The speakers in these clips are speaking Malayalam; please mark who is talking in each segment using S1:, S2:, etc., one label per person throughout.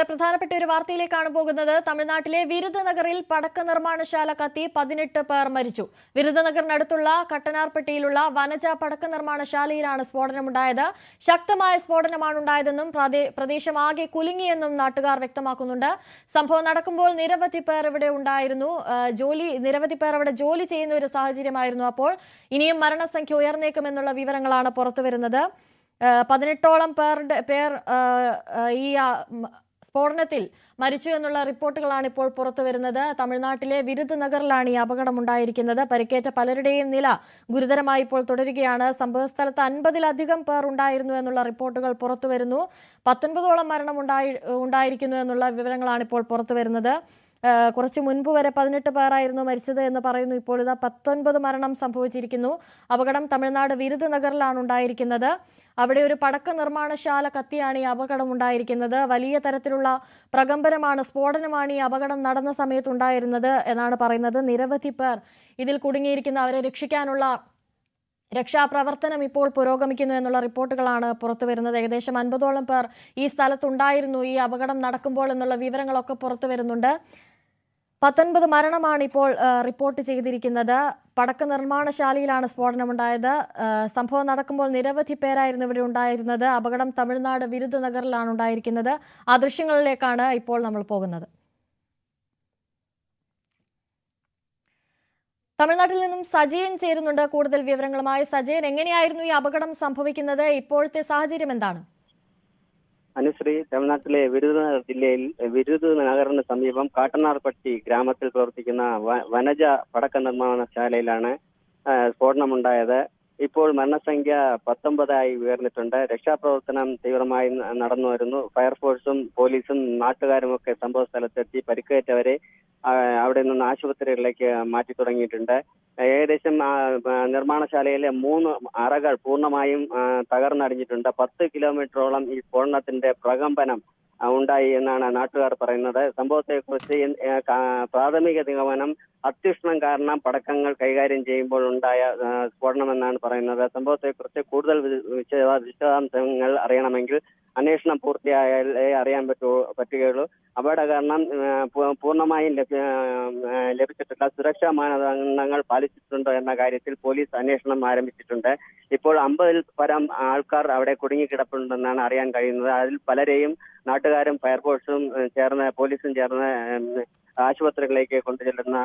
S1: വളരെ പ്രധാനപ്പെട്ട ഒരു വാർത്തയിലേക്കാണ് പോകുന്നത്. തമിഴ്നാട്ടിലെ വിരുദനഗറിൽ പടക്ക നിർമ്മാണശാല കത്തി 18 പേർ മരിച്ചു. വിരുദനഗറിനടുത്തുള്ള കട്ടനാർപ്പെട്ടിയിലുള്ള വനജ പടക്ക നിർമ്മാണശാലയിലാണ് സ്ഫോടനമുണ്ടായത്. ശക്തമായ സ്ഫോടനമാണ് ഉണ്ടായതെന്നും പ്രദേശമാകെ കുലുങ്ങിയെന്നും നാട്ടുകാർ വ്യക്തമാക്കുന്നുണ്ട്. സംഭവം നടക്കുമ്പോൾ നിരവധി പേർ ഇവിടെ ഉണ്ടായിരുന്നു. നിരവധി പേർ അവിടെ ജോലി ചെയ്യുന്ന ഒരു സാഹചര്യമായിരുന്നു. അപ്പോൾ ഇനിയും മരണസംഖ്യ ഉയർന്നേക്കുമെന്നുള്ള വിവരങ്ങളാണ് പുറത്തുവരുന്നത്. 18ഓളം പേർ ഈ സ്ഫോടനത്തിൽ മരിച്ചു എന്നുള്ള റിപ്പോർട്ടുകളാണ് ഇപ്പോൾ പുറത്തുവരുന്നത്. തമിഴ്നാട്ടിലെ വിരുദനഗറിലാണ് ഈ അപകടം ഉണ്ടായിരിക്കുന്നത്. പരിക്കേറ്റ പലരുടെയും നില ഗുരുതരമായി ഇപ്പോൾ തുടരുകയാണ്. സംഭവസ്ഥലത്ത് 50-ലധികം പേർ ഉണ്ടായിരുന്നു എന്നുള്ള റിപ്പോർട്ടുകൾ പുറത്തുവരുന്നു. 19ഓളം മരണം ഉണ്ടായിരിക്കുന്നു എന്നുള്ള വിവരങ്ങളാണ് ഇപ്പോൾ പുറത്തുവരുന്നത്. കുറച്ചു മുൻപ് വരെ 18 പേരായിരുന്നു മരിച്ചത് എന്ന് പറയുന്നു. ഇപ്പോൾ ഇതാ 19 മരണം സംഭവിച്ചിരിക്കുന്നു. അപകടം തമിഴ്നാട് വിരുദനഗറിലാണ് ഉണ്ടായിരിക്കുന്നത്. അവിടെ ഒരു പടക്ക നിർമ്മാണശാല കത്തിയാണ് ഈ അപകടം ഉണ്ടായിരിക്കുന്നത്. വലിയ തരത്തിലുള്ള പ്രകമ്പനമാണ്, സ്ഫോടനമാണ് ഈ അപകടം നടന്ന സമയത്ത് ഉണ്ടായിരുന്നത് എന്നാണ് പറയുന്നത്. നിരവധി പേർ ഇതിൽ കുടുങ്ങിയിരിക്കുന്ന അവരെ രക്ഷിക്കാനുള്ള രക്ഷാപ്രവർത്തനം ഇപ്പോൾ പുരോഗമിക്കുന്നു എന്നുള്ള റിപ്പോർട്ടുകളാണ് പുറത്തുവരുന്നത്. ഏകദേശം 50ഓളം പേർ ഈ സ്ഥലത്തുണ്ടായിരുന്നു ഈ അപകടം നടക്കുമ്പോൾ എന്നുള്ള വിവരങ്ങളൊക്കെ പുറത്തുവരുന്നുണ്ട്. 19 മരണമാണ് ഇപ്പോൾ റിപ്പോർട്ട് ചെയ്തിരിക്കുന്നത്. പടക്ക നിർമ്മാണശാലയിലാണ് സ്ഫോടനമുണ്ടായത്. സംഭവം നടക്കുമ്പോൾ നിരവധി പേരായിരുന്നു ഇവിടെ ഉണ്ടായിരുന്നത്. അപകടം തമിഴ്നാട് വിരുദനഗറിലാണ് ഉണ്ടായിരിക്കുന്നത്. ആ ദൃശ്യങ്ങളിലേക്കാണ് ഇപ്പോൾ നമ്മൾ പോകുന്നത്. തമിഴ്നാട്ടിൽ നിന്നും സജയൻ ചേരുന്നുണ്ട് കൂടുതൽ വിവരങ്ങളുമായി. സജയൻ, എങ്ങനെയായിരുന്നു ഈ അപകടം സംഭവിക്കുന്നത്? ഇപ്പോഴത്തെ സാഹചര്യം എന്താണ്?
S2: അനുശ്രീ, തമിഴ്നാട്ടിലെ വിരുദനഗർ ജില്ലയിൽ വിരുദനഗറിന് സമീപം കാട്ടനാർപട്ടി ഗ്രാമത്തിൽ പ്രവർത്തിക്കുന്ന വനജ പടക്ക നിർമ്മാണശാലയിലാണ് സ്ഫോടനമുണ്ടായത്. ഇപ്പോൾ മരണസംഖ്യ 19ആയി ഉയർന്നിട്ടുണ്ട്. രക്ഷാപ്രവർത്തനം തീവ്രമായി നടന്നു വരുന്നു. ഫയർഫോഴ്സും പോലീസും നാട്ടുകാരും ഒക്കെ സംഭവ സ്ഥലത്തെത്തി പരിക്കേറ്റവരെ അവിടെ നിന്ന് ആശുപത്രികളിലേക്ക് മാറ്റി തുടങ്ങിയിട്ടുണ്ട്. ഏകദേശം നിർമ്മാണശാലയിലെ 3 അറകൾ പൂർണ്ണമായും തകർന്നടിഞ്ഞിട്ടുണ്ട്. 10 കിലോമീറ്ററോളം ഈ സ്ഫോടനത്തിന്റെ പ്രകമ്പനം ഉണ്ടായി എന്നാണ് നാട്ടുകാർ പറയുന്നത്. സംഭവത്തെക്കുറിച്ച് പ്രാഥമിക നിഗമനം അത്യുഷ്ണം കാരണം പടക്കങ്ങൾ കൈകാര്യം ചെയ്യുമ്പോൾ ഉണ്ടായ സ്ഫോടനമെന്നാണ് പറയുന്നത്. സംഭവത്തെക്കുറിച്ച് കൂടുതൽ വിശദാംശങ്ങൾ അറിയണമെങ്കിൽ അന്വേഷണം പൂർത്തിയായാലേ അറിയാൻ പറ്റുകയുള്ളൂ. അപകട കാരണം പൂർണ്ണമായും ലഭിച്ചിട്ടില്ല. സുരക്ഷാ മാനദണ്ഡങ്ങൾ പാലിച്ചിട്ടുണ്ടോ എന്ന കാര്യത്തിൽ പോലീസ് അന്വേഷണം ആരംഭിച്ചിട്ടുണ്ട്. ഇപ്പോൾ 50-ൽ പരം ആൾക്കാർ അവിടെ കുടുങ്ങിക്കിടപ്പുണ്ടെന്നാണ് അറിയാൻ കഴിയുന്നത്. അതിൽ പലരെയും നാട്ടുകാരും ഫയർഫോഴ്സും ചേർന്ന് പോലീസും ചേർന്ന് ആശുപത്രികളിലേക്ക് കൊണ്ടുചെല്ലുന്ന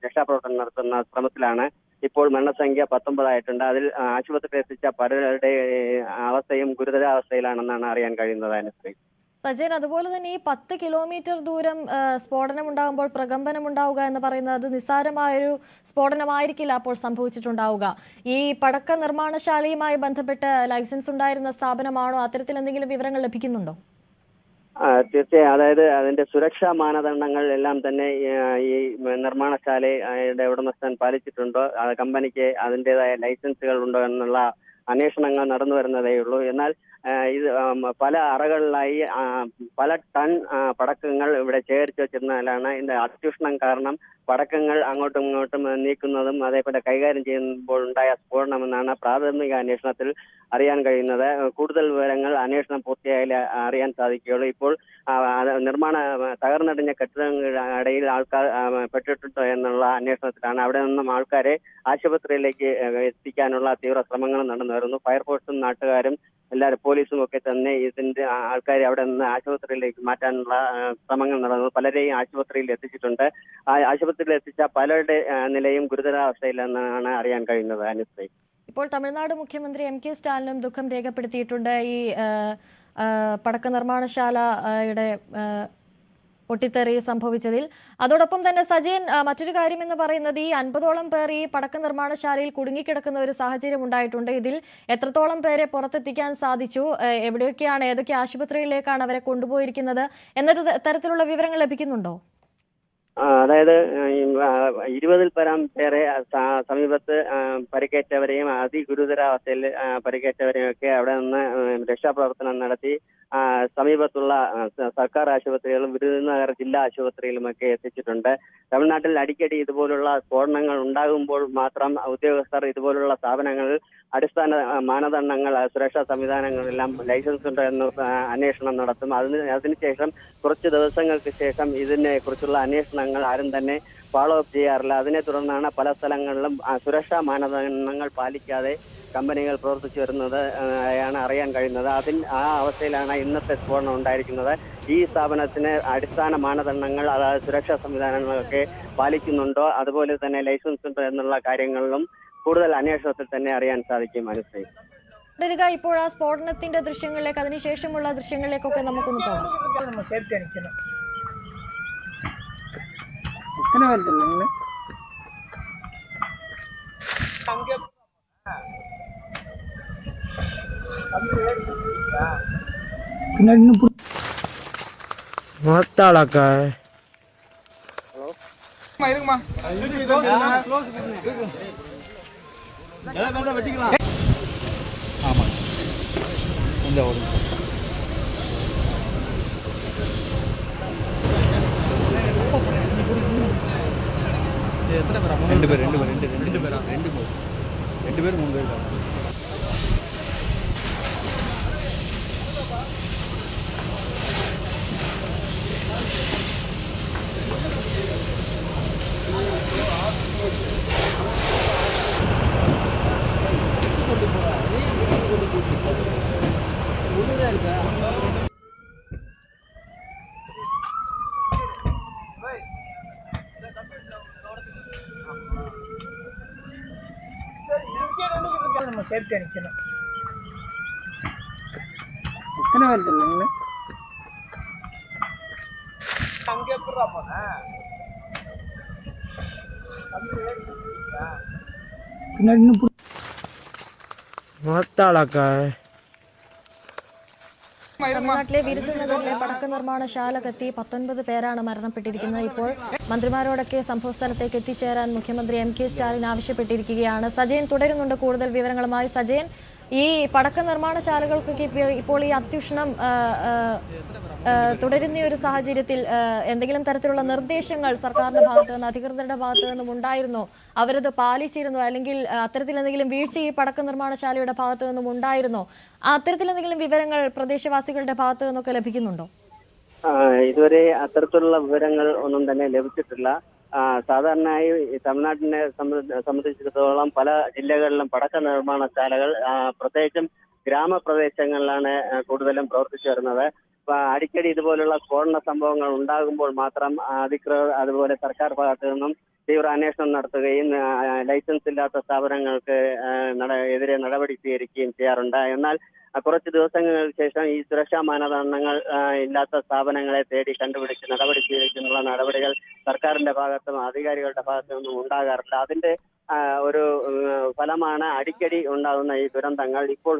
S2: രക്ഷാപ്രവർത്തനം നടത്തുന്ന ശ്രമത്തിലാണ്. ഇപ്പോൾ മരണസംഖ്യ 19 ആയിട്ടുണ്ട്. അതിൽ ആശുപത്രിയിൽ എത്തിച്ച പലരുടെ അവസ്ഥയും ഗുരുതരാവസ്ഥയിലാണെന്നാണ് അറിയാൻ കഴിയുന്നത്. അനുശ്രീ,
S1: സജയൻ, അതുപോലെ തന്നെ ഈ 10 കിലോമീറ്റർ ദൂരം സ്ഫോടനം ഉണ്ടാകുമ്പോൾ പ്രകമ്പനം ഉണ്ടാവുക എന്ന് പറയുന്നത് അത് നിസ്സാരമായൊരു സ്ഫോടനമായിരിക്കില്ല അപ്പോൾ സംഭവിച്ചിട്ടുണ്ടാവുക. ഈ പടക്ക നിർമ്മാണശാലയുമായി ബന്ധപ്പെട്ട് ലൈസൻസ് ഉണ്ടായിരുന്ന സ്ഥാപനമാണോ? അത്തരത്തിൽ എന്തെങ്കിലും വിവരങ്ങൾ ലഭിക്കുന്നുണ്ടോ?
S2: തീർച്ചയായും. അതായത് അതിന്റെ സുരക്ഷാ മാനദണ്ഡങ്ങൾ എല്ലാം തന്നെ ഈ നിർമ്മാണശാലയുടെ ഉടമസ്ഥൻ പാലിച്ചിട്ടുണ്ടോ, കമ്പനിക്ക് അതിൻ്റെതായ ലൈസൻസുകൾ ഉണ്ടോ എന്നുള്ള അന്വേഷണങ്ങൾ നടന്നു വരുന്നതേയുള്ളൂ. എന്നാൽ ഇത് പല അറകളിലായി പല ടൺ പടക്കങ്ങൾ ഇവിടെ ശേഖരിച്ചു വെച്ചിരുന്നതിലാണ് ഇതിന്റെ അത്യുഷ്ണം കാരണം പടക്കങ്ങൾ അങ്ങോട്ടും ഇങ്ങോട്ടും നീക്കുന്നതും അതേപോലെ കൈകാര്യം ചെയ്യുമ്പോൾ ഉണ്ടായ സ്ഫോടനമെന്നാണ് പ്രാഥമിക അന്വേഷണത്തിൽ അറിയാൻ കഴിയുന്നത്. കൂടുതൽ വിവരങ്ങൾ അന്വേഷണം പൂർത്തിയായാലേ അറിയാൻ സാധിക്കുകയുള്ളൂ. ഇപ്പോൾ തകർന്നടിഞ്ഞ കെട്ടിടങ്ങളുടെ ആൾക്കാർ പെട്ടിട്ടുണ്ടോ എന്നുള്ള അന്വേഷണത്തിലാണ്. അവിടെ നിന്നും ആൾക്കാരെ ആശുപത്രിയിലേക്ക് എത്തിക്കാനുള്ള തീവ്ര ശ്രമങ്ങൾ നടന്നു വരുന്നു. ഫയർഫോഴ്സും നാട്ടുകാരും എല്ലാവരും പോലീസും ഒക്കെ തന്നെ ഇതിന്റെ ആൾക്കാരെ അവിടെ നിന്ന് ആശുപത്രിയിലേക്ക് മാറ്റാനുള്ള ശ്രമങ്ങൾ നടന്നു. പലരെയും ആശുപത്രിയിൽ എത്തിച്ചിട്ടുണ്ട്. ആശുപത്രിയിൽ എത്തിച്ച പലരുടെ നിലയും ഗുരുതരാവസ്ഥയിലെന്നാണ് അറിയാൻ കഴിയുന്നത്. അനുശ്രീ,
S1: ഇപ്പോൾ തമിഴ്നാട് മുഖ്യമന്ത്രി M.K. സ്റ്റാലിനും ദുഃഖം രേഖപ്പെടുത്തിയിട്ടുണ്ട് ഈ പടക്ക നിർമ്മാണശാലയുടെ പൊട്ടിത്തെറി സംഭവിച്ചതിൽ. അതോടൊപ്പം തന്നെ സജയൻ, മറ്റൊരു കാര്യം എന്ന് പറയുന്നത് ഈ 50ഓളം പേർ ഈ പടക്ക നിർമ്മാണശാലയിൽ കുടുങ്ങിക്കിടക്കുന്ന ഒരു സാഹചര്യം ഉണ്ടായിട്ടുണ്ട്. ഇതിൽ എത്രത്തോളം പേരെ പുറത്തെത്തിക്കാൻ സാധിച്ചു? എവിടെയൊക്കെയാണ്, ഏതൊക്കെ ആശുപത്രികളിലേക്കാണ് അവരെ കൊണ്ടുപോയിരിക്കുന്നത് എന്ന തരത്തിലുള്ള വിവരങ്ങൾ ലഭിക്കുന്നുണ്ടോ?
S2: അതായത് 20-ൽ പരം പേരെ സമീപത്ത് പരിക്കേറ്റവരെയും അതിഗുരുതരാവസ്ഥയിൽ പരിക്കേറ്റവരെയും ഒക്കെ അവിടെ നിന്ന് രക്ഷാപ്രവർത്തനം നടത്തി സമീപത്തുള്ള സർക്കാർ ആശുപത്രികളും വിരുദനഗർ ജില്ലാ ആശുപത്രിയിലുമൊക്കെ എത്തിച്ചിട്ടുണ്ട്. തമിഴ്നാട്ടിൽ അടിക്കടി ഇതുപോലുള്ള സ്ഫോടനങ്ങൾ ഉണ്ടാകുമ്പോൾ മാത്രം ഉദ്യോഗസ്ഥർ ഇതുപോലുള്ള സ്ഥാപനങ്ങളിൽ അടിസ്ഥാന മാനദണ്ഡങ്ങൾ, സുരക്ഷാ സംവിധാനങ്ങളെല്ലാം ലൈസൻസ് ഉണ്ടോ എന്ന് അന്വേഷണം നടത്തും. അതിനുശേഷം കുറച്ച് ദിവസങ്ങൾക്ക് ശേഷം ഇതിനെ കുറിച്ചുള്ള അന്വേഷണങ്ങൾ ആരും തന്നെ ഫോളോ അപ്പ് ചെയ്യാറില്ല. അതിനെ തുടർന്നാണ് പല സ്ഥലങ്ങളിലും സുരക്ഷാ മാനദണ്ഡങ്ങൾ പാലിക്കാതെ കമ്പനികൾ പ്രവർത്തിച്ചു വരുന്നത് ആണ് അറിയാൻ കഴിയുന്നത്. ആ അവസ്ഥയിലാണ് ഇന്നത്തെ സ്ഫോടനം ഉണ്ടായിരിക്കുന്നത്. ഈ സ്ഥാപനത്തിന് അടിസ്ഥാന മാനദണ്ഡങ്ങൾ, അതായത് സുരക്ഷാ സംവിധാനങ്ങളൊക്കെ പാലിക്കുന്നുണ്ടോ, അതുപോലെ തന്നെ ലൈസൻസ് ഉണ്ടോ എന്നുള്ള കാര്യങ്ങളിലും കൂടുതൽ അന്വേഷണത്തിൽ തന്നെ അറിയാൻ സാധിക്കും. അനുസരിച്ച്
S1: തുടരുക. ഇപ്പോൾ ആ സ്ഫോടനത്തിന്റെ ദൃശ്യങ്ങളിലേക്ക്, അതിനുശേഷമുള്ള ദൃശ്യങ്ങളിലേക്കൊക്കെ നമുക്കൊന്ന് പോകാം.
S3: மாத்தாளாக்கா ரெண்டு பேர் 3 பேர்
S4: சேஃப்டி அடிக்கணும். எத்தனை பேர் இல்லைங்க அங்கே எப்படா போன பின்னாடி இன்னும்
S3: மாத்தாளாக்கா
S1: തമിഴ്നാട്ടിലെ വിരുദനഗറിലെ പടക്ക നിർമ്മാണശാല കത്തി 19 പേരാണ് മരണപ്പെട്ടിരിക്കുന്നത്. ഇപ്പോൾ മന്ത്രിമാരോടൊക്കെ സംഭവസ്ഥലത്തേക്ക് എത്തിച്ചേരാൻ മുഖ്യമന്ത്രി എം കെ സ്റ്റാലിൻ ആവശ്യപ്പെട്ടിരിക്കുകയാണ്. സജയൻ തുടരുന്നുണ്ട് കൂടുതൽ വിവരങ്ങളുമായി. സജയൻ, ഈ പടക്ക നിർമ്മാണശാലകൾക്കൊക്കെ ഇപ്പോൾ ഈ അത്യുഷ്ണം തുടരുന്ന ഒരു സാഹചര്യത്തിൽ എന്തെങ്കിലും തരത്തിലുള്ള നിർദ്ദേശങ്ങൾ സർക്കാരിന്റെ ഭാഗത്തു നിന്ന്, അധികൃതരുടെ ഭാഗത്തു നിന്നും ഉണ്ടായിരുന്നോ? അവരത് പാലിച്ചിരുന്നോ? അല്ലെങ്കിൽ അത്തരത്തിൽ എന്തെങ്കിലും വീഴ്ച ഈ പടക്ക നിർമ്മാണശാലയുടെ ഭാഗത്തു നിന്നും ഉണ്ടായിരുന്നോ? അത്തരത്തിൽ എന്തെങ്കിലും വിവരങ്ങൾ പ്രദേശവാസികളുടെ ഭാഗത്തു നിന്നൊക്കെ ലഭിക്കുന്നുണ്ടോ?
S2: ഇതുവരെ അത്തരത്തിലുള്ള വിവരങ്ങൾ ഒന്നും തന്നെ ലഭിച്ചിട്ടില്ല. സാധാരണയായി തമിഴ്നാട്ടിനെ സംബന്ധിച്ചിടത്തോളം പല ജില്ലകളിലും പടക്ക നിർമ്മാണശാലകൾ പ്രത്യേകിച്ചും ഗ്രാമപ്രദേശങ്ങളിലാണ് കൂടുതലും പ്രവർത്തിച്ചു വരുന്നത്. അടിക്കടി ഇതുപോലുള്ള സ്ഫോടന സംഭവങ്ങൾ ഉണ്ടാകുമ്പോൾ മാത്രം അധികൃതർ അതുപോലെ സർക്കാർ ഭാഗത്തു നിന്നും തീവ്ര അന്വേഷണം നടത്തുകയും ലൈസൻസ് ഇല്ലാത്ത സ്ഥാപനങ്ങൾക്ക് എതിരെ നടപടി സ്വീകരിക്കുകയും ചെയ്യാറുണ്ട്. എന്നാൽ കുറച്ച് ദിവസങ്ങൾക്ക് ശേഷം ഈ സുരക്ഷാ മാനദണ്ഡങ്ങൾ ഇല്ലാത്ത സ്ഥാപനങ്ങളെ തേടി കണ്ടുപിടിച്ച് നടപടി സ്വീകരിക്കാനുള്ള നടപടികൾ സർക്കാരിന്റെ ഭാഗത്തും അധികാരികളുടെ ഭാഗത്തു നിന്നും ഉണ്ടാകാറില്ല. അതിന്റെ ഒരു ഫലമാണ് അടിക്കടി ഉണ്ടാകുന്ന ഈ ദുരന്തങ്ങൾ. ഇപ്പോൾ